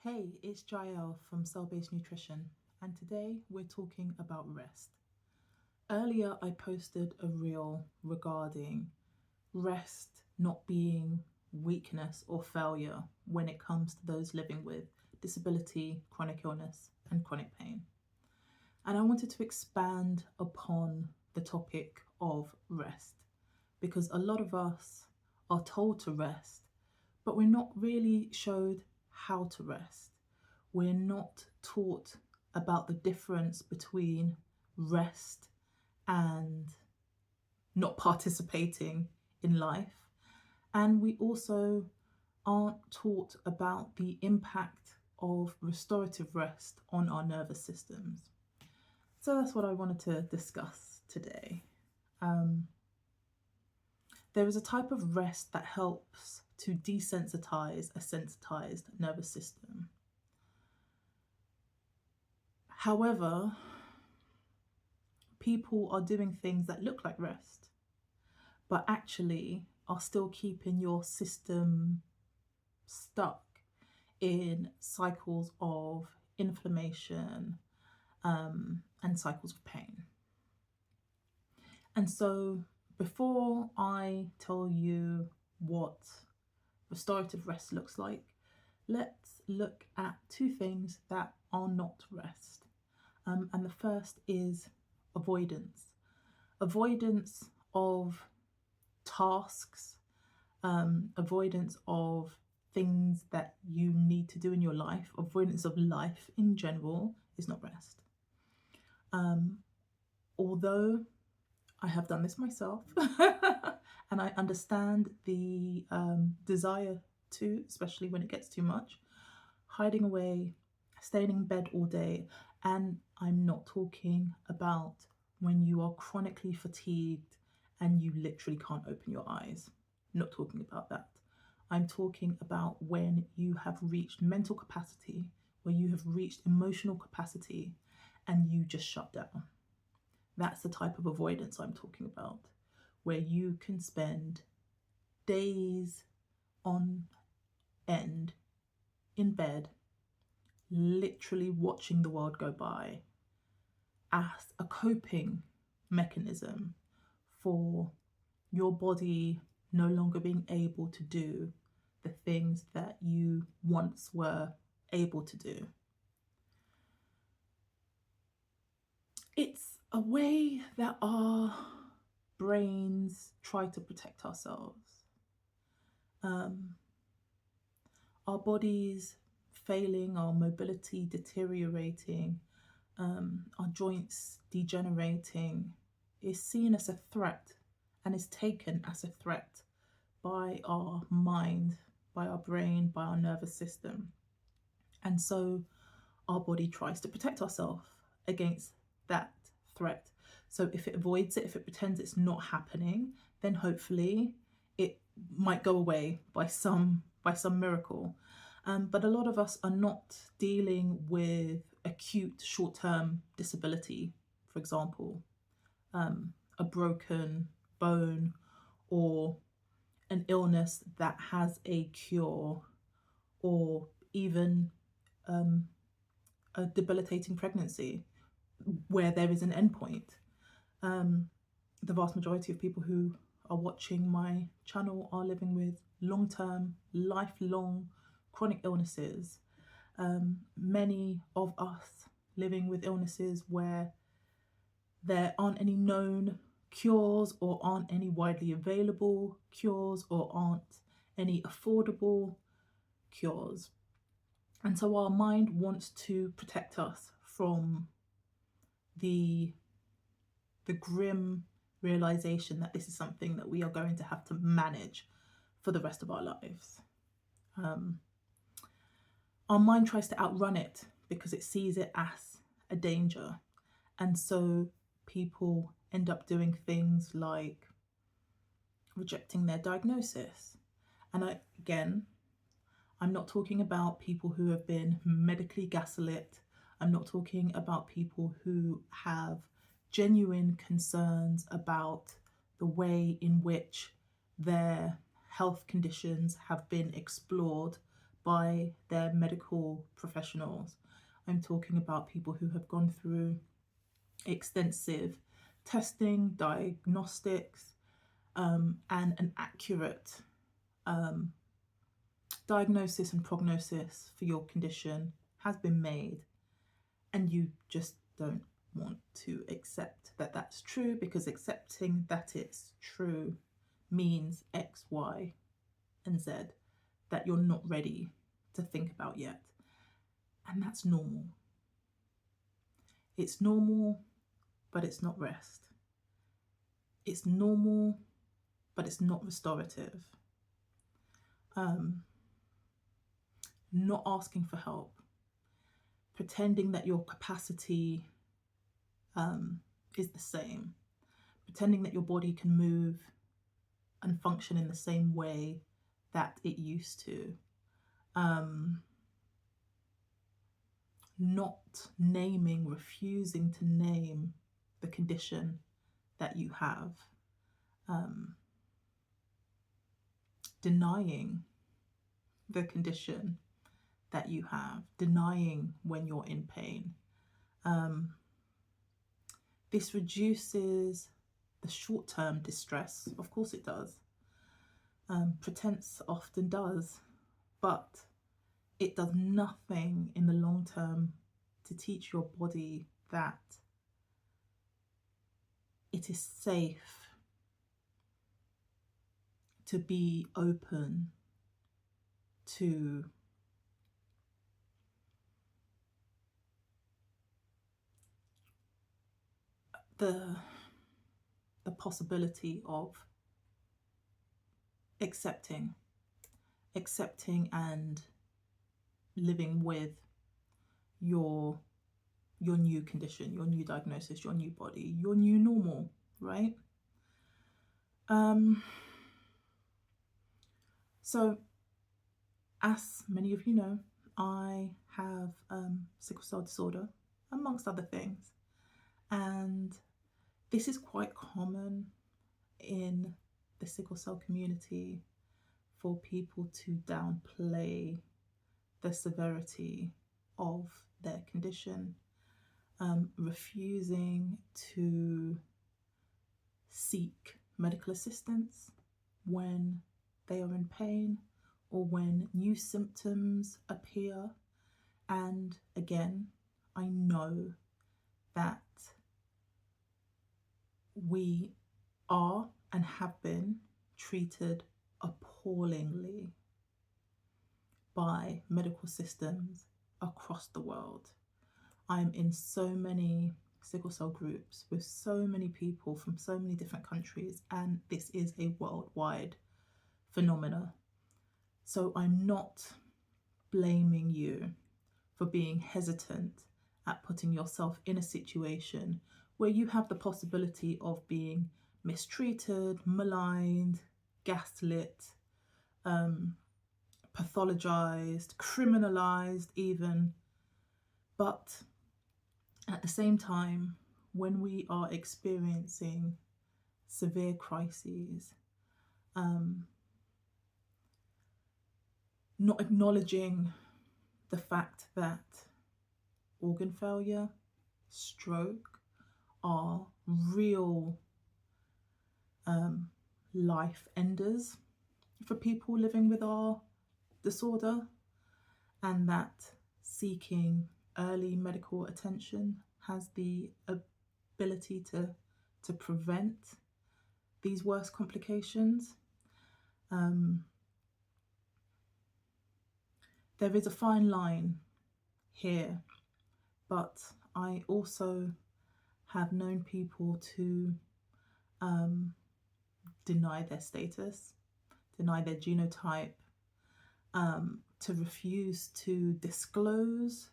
Hey, it's Jael from Cell-Based Nutrition, and today we're talking about rest. Earlier, I posted a reel regarding rest not being weakness or failure when it comes to those living with disability, chronic illness, and chronic pain. And I wanted to expand upon the topic of rest because a lot of us are told to rest, but we're not really showed how to rest. We're not taught about the difference between rest and not participating in life. And we also aren't taught about the impact of restorative rest on our nervous systems. So that's what I wanted to discuss today. There is a type of rest that helps to desensitize a sensitized nervous system. However, people are doing things that look like rest, but actually are still keeping your system stuck in cycles of inflammation and cycles of pain. And so before I tell you what restorative rest looks like, let's look at two things that are not rest. And the first is avoidance. Avoidance of tasks, avoidance of things that you need to do in your life, avoidance of life in general is not rest. Although I have done this myself and I understand the desire to, especially when it gets too much, hiding away, staying in bed all day. And I'm not talking about when you are chronically fatigued and you literally can't open your eyes. Not talking about that. I'm talking about when you have reached mental capacity, where you have reached emotional capacity and you just shut down. That's the type of avoidance I'm talking about, where you can spend days on end in bed, literally watching the world go by as a coping mechanism for your body no longer being able to do the things that you once were able to do. It's a way that our brains try to protect ourselves. Our bodies failing, our mobility deteriorating, our joints degenerating is seen as a threat and is taken as a threat by our mind, by our brain, by our nervous system. And so our body tries to protect ourselves against that threat. So if it avoids it, if it pretends it's not happening, then hopefully it might go away by some miracle. But a lot of us are not dealing with acute short-term disability, for example, a broken bone or an illness that has a cure, or even a debilitating pregnancy where there is an endpoint. The vast majority of people who are watching my channel are living with long-term, lifelong chronic illnesses. Many of us living with illnesses where there aren't any known cures or aren't any widely available cures or aren't any affordable cures. And so our mind wants to protect us from the grim realization that this is something that we are going to have to manage for the rest of our lives. Our mind tries to outrun it because it sees it as a danger. And so people end up doing things like rejecting their diagnosis. And I'm not talking about people who have been medically gaslit. I'm not talking about people who have genuine concerns about the way in which their health conditions have been explored by their medical professionals. I'm talking about people who have gone through extensive testing, diagnostics, and an accurate diagnosis and prognosis for your condition has been made, and you just don't want to accept that that's true, because accepting that it's true means X, Y, and Z that you're not ready to think about yet. And that's normal. It's normal, but it's not rest. It's normal, but it's not restorative. Not asking for help, pretending that your capacity is the same, pretending that your body can move and function in the same way that it used to. Not naming, refusing to name the condition that you have. Denying the condition that you have, denying when you're in pain. This reduces the short-term distress. Of course it does. Pretense often does, but it does nothing in the long term to teach your body that it is safe to be open to the possibility of accepting and living with your new condition, your new diagnosis, your new body, your new normal, right? So as many of you know, I have sickle cell disorder, amongst other things, and this is quite common in the sickle cell community for people to downplay the severity of their condition, refusing to seek medical assistance when they are in pain or when new symptoms appear. And again, I know that we are and have been treated appallingly by medical systems across the world. I'm in so many sickle cell groups with so many people from so many different countries, and this is a worldwide phenomena. So I'm not blaming you for being hesitant at putting yourself in a situation where you have the possibility of being mistreated, maligned, gaslit, pathologized, criminalized even. But at the same time, when we are experiencing severe crises, not acknowledging the fact that organ failure, stroke are real life enders for people living with our disorder, and that seeking early medical attention has the ability to prevent these worse complications. There is a fine line here, but I also have known people to deny their status, deny their genotype, to refuse to disclose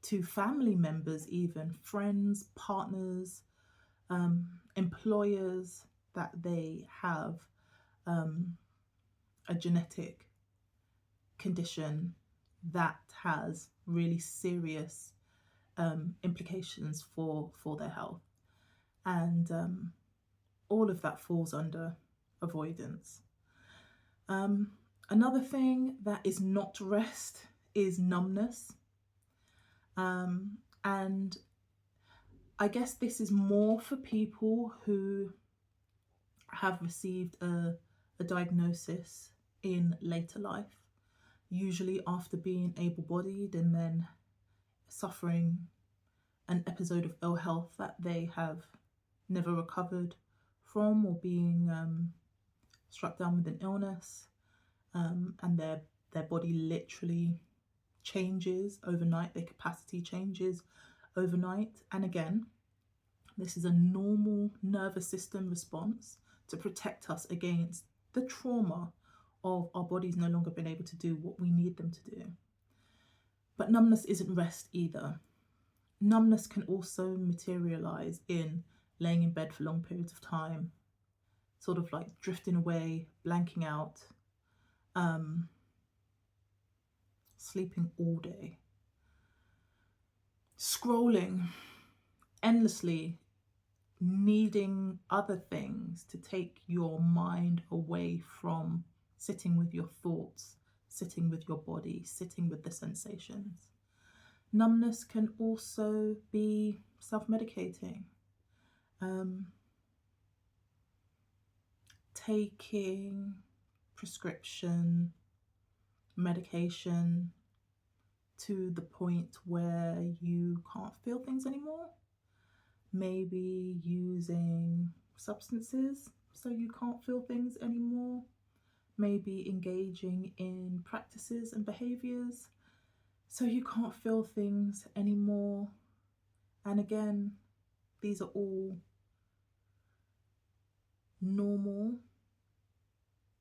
to family members, even friends, partners, employers, that they have a genetic condition that has really serious implications for their health. And all of that falls under avoidance. Another thing that is not rest is numbness. And I guess this is more for people who have received a diagnosis in later life, usually after being able-bodied and then suffering an episode of ill health that they have never recovered from, or being struck down with an illness, and their body literally changes overnight, their capacity changes overnight. And again, this is a normal nervous system response to protect us against the trauma of our bodies no longer being able to do what we need them to do. But numbness isn't rest either. Numbness can also materialize in laying in bed for long periods of time, sort of like drifting away, blanking out, sleeping all day, scrolling endlessly, needing other things to take your mind away from sitting with your thoughts, sitting with your body, sitting with the sensations. Numbness can also be self-medicating, taking prescription medication to the point where you can't feel things anymore. Maybe using substances so you can't feel things anymore. Maybe engaging in practices and behaviors so you can't feel things anymore. And again, these are all normal,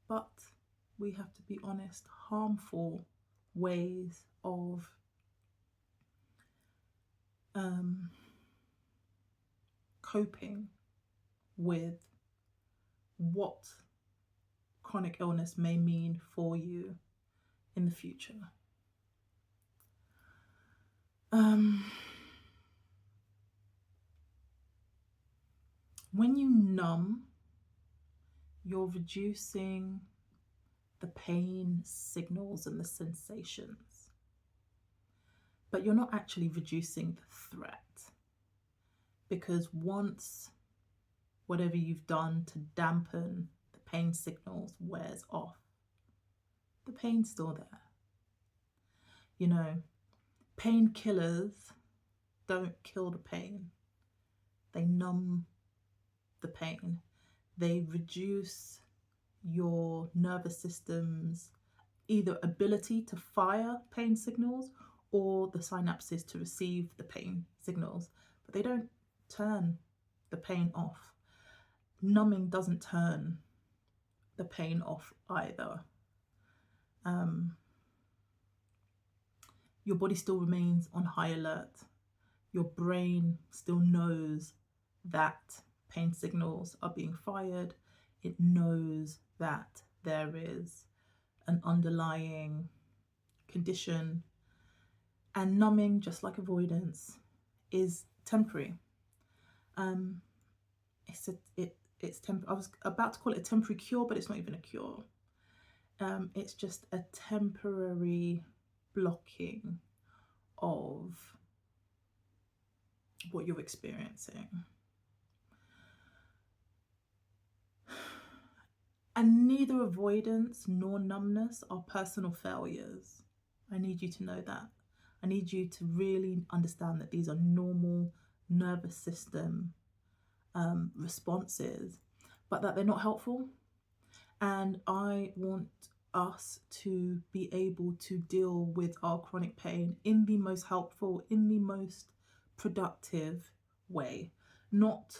but we have to be honest, harmful ways of coping with what chronic illness may mean for you in the future. When you numb, you're reducing the pain signals and the sensations, but you're not actually reducing the threat, because once whatever you've done to dampen the pain signals wears off, the pain's still there. You know, painkillers don't kill the pain, they numb the pain. They reduce your nervous system's either ability to fire pain signals or the synapses to receive the pain signals, but they don't turn the pain off. Numbing doesn't turn the pain off either. Your body still remains on high alert. Your brain still knows that pain signals are being fired. It knows that there is an underlying condition, and numbing, just like avoidance, is temporary. I was about to call it a temporary cure, but it's not even a cure. It's just a temporary blocking of what you're experiencing. And neither avoidance nor numbness are personal failures. I need you to know that. I need you to really understand that these are normal nervous system responses, but that they're not helpful. And I want us to be able to deal with our chronic pain in the most helpful, in the most productive way. Not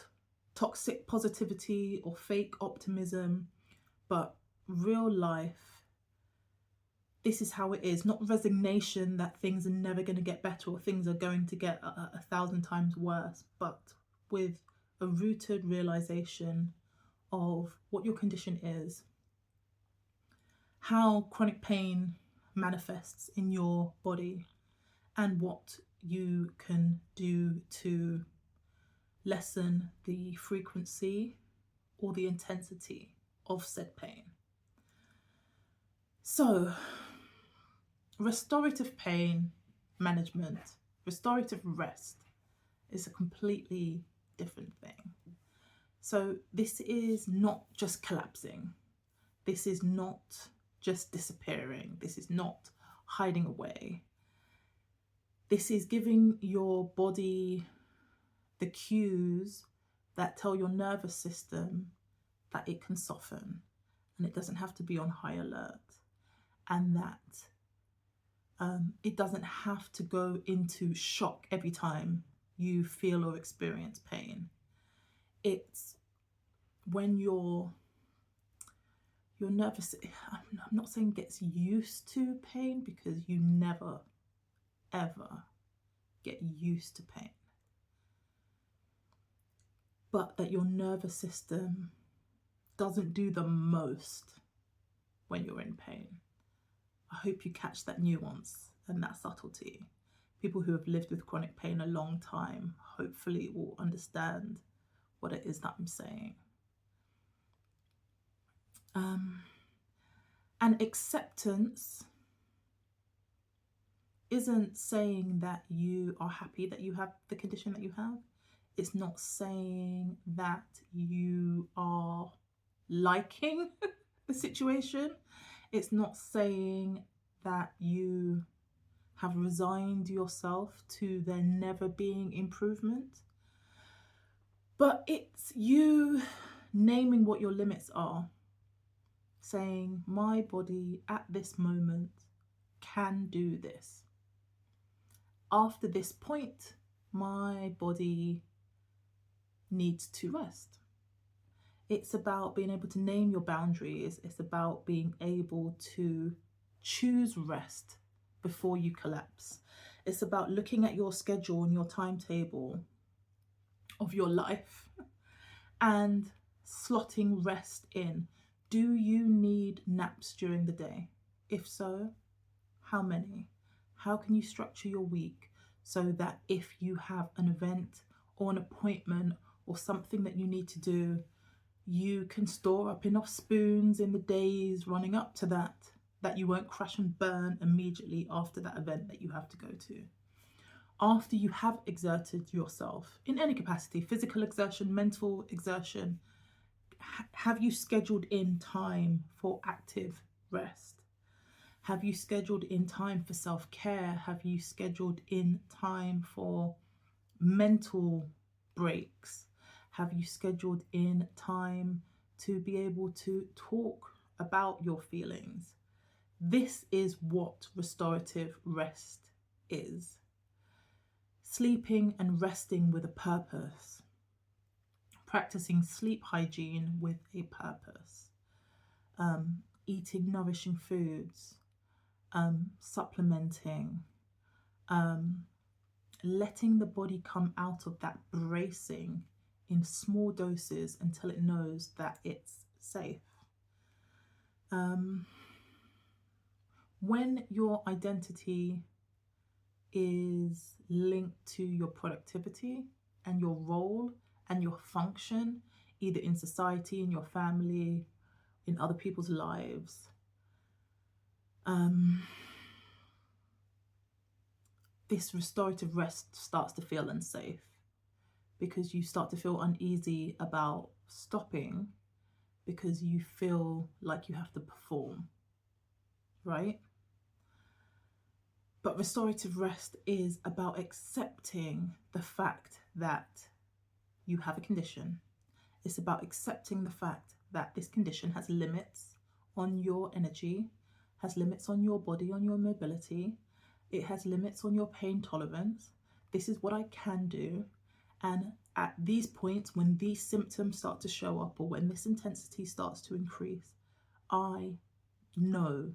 toxic positivity or fake optimism, but real life. This is how it is, not resignation that things are never going to get better or things are going to get 1,000 times worse, but with a rooted realization of what your condition is, how chronic pain manifests in your body, and what you can do to lessen the frequency or the intensity of said pain. So, restorative pain management, restorative rest is a completely different thing. So, this is not just collapsing. This is not just disappearing. This is not hiding away. This is giving your body the cues that tell your nervous system that it can soften and it doesn't have to be on high alert, and that it doesn't have to go into shock every time you feel or experience pain. It's when your nervous, I'm not saying gets used to pain, because you never ever get used to pain, but that your nervous system doesn't do the most when you're in pain. I hope you catch that nuance and that subtlety. People who have lived with chronic pain a long time hopefully will understand what it is that I'm saying. And acceptance isn't saying that you are happy that you have the condition that you have. It's not saying that you are liking the situation. It's not saying that you have resigned yourself to there never being improvement. But it's you naming what your limits are. Saying, my body at this moment can do this. After this point, my body needs to rest. It's about being able to name your boundaries. It's about being able to choose rest before you collapse. It's about looking at your schedule and your timetable of your life and slotting rest in. Do you need naps during the day? If so, how many? How can you structure your week so that if you have an event or an appointment or something that you need to do, you can store up enough spoons in the days running up to that you won't crash and burn immediately after that event that you have to go to. After you have exerted yourself in any capacity, physical exertion, mental exertion, have you scheduled in time for active rest? Have you scheduled in time for self-care? Have you scheduled in time for mental breaks? Have you scheduled in time to be able to talk about your feelings? This is what restorative rest is. Sleeping and resting with a purpose. Practicing sleep hygiene with a purpose. Eating nourishing foods. Supplementing. Letting the body come out of that bracing in small doses until it knows that it's safe. When your identity is linked to your productivity and your role and your function, either in society, in your family, in other people's lives, this restorative rest starts to feel unsafe, because you start to feel uneasy about stopping because you feel like you have to perform, right? But restorative rest is about accepting the fact that you have a condition. It's about accepting the fact that this condition has limits on your energy, has limits on your body, on your mobility. It has limits on your pain tolerance. This is what I can do. And at these points, when these symptoms start to show up or when this intensity starts to increase, I know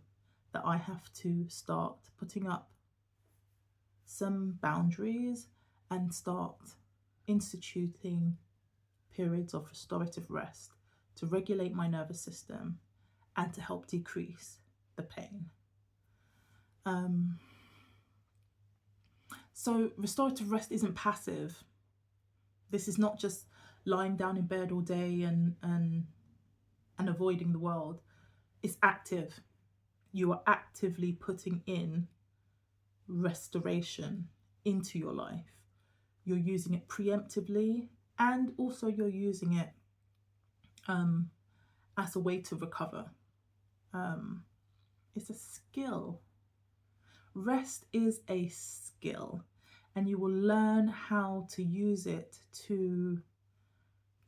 that I have to start putting up some boundaries and start instituting periods of restorative rest to regulate my nervous system and to help decrease the pain. So restorative rest isn't passive. This is not just lying down in bed all day and avoiding the world. It's active. you are actively putting in restoration into your life. You're using it preemptively, and also you're using it as a way to recover. It's a skill. Rest is a skill, and you will learn how to use it to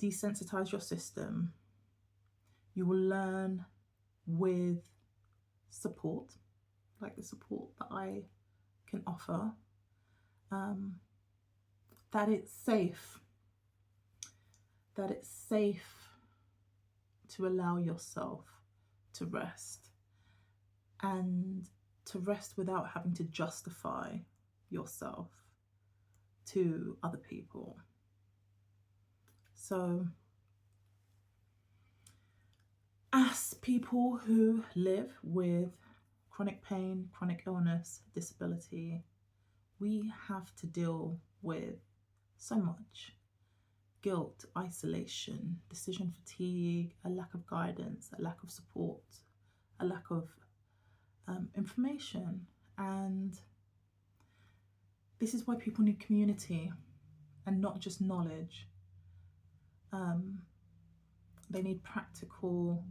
desensitize your system. You will learn with support, like the support that I can offer, that it's safe, to allow yourself to rest, and to rest without having to justify yourself to other people. So, as people who live with chronic pain, chronic illness, disability, we have to deal with so much guilt, isolation, decision fatigue, a lack of guidance, a lack of support, a lack of information. And this is why people need community and not just knowledge. They need practical,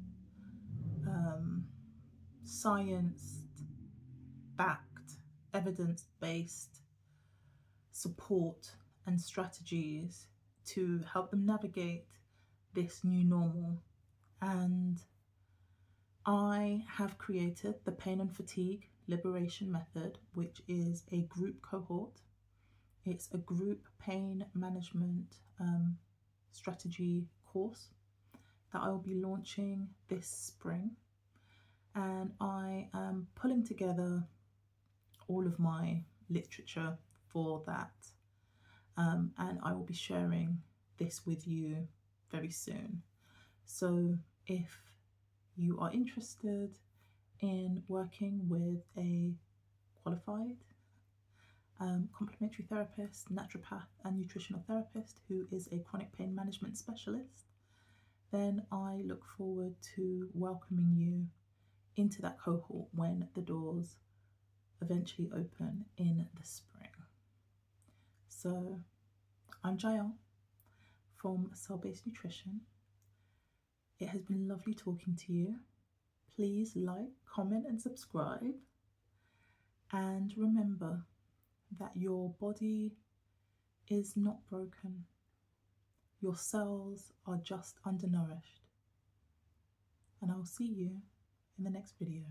science-backed, evidence-based support and strategies to help them navigate this new normal. And I have created the Pain and Fatigue Liberation Method, which is a group cohort. It's a group pain management strategy course that I will be launching this spring. And I am pulling together all of my literature for that. And I will be sharing this with you very soon. So if you are interested in working with a qualified complementary therapist, naturopath and nutritional therapist who is a chronic pain management specialist, then I look forward to welcoming you into that cohort when the doors eventually open in the spring. So I'm Jael from Cell-Based Nutrition. It has been lovely talking to you. Please like, comment and subscribe. And remember that your body is not broken. Your cells are just undernourished. And I'll see you in the next video.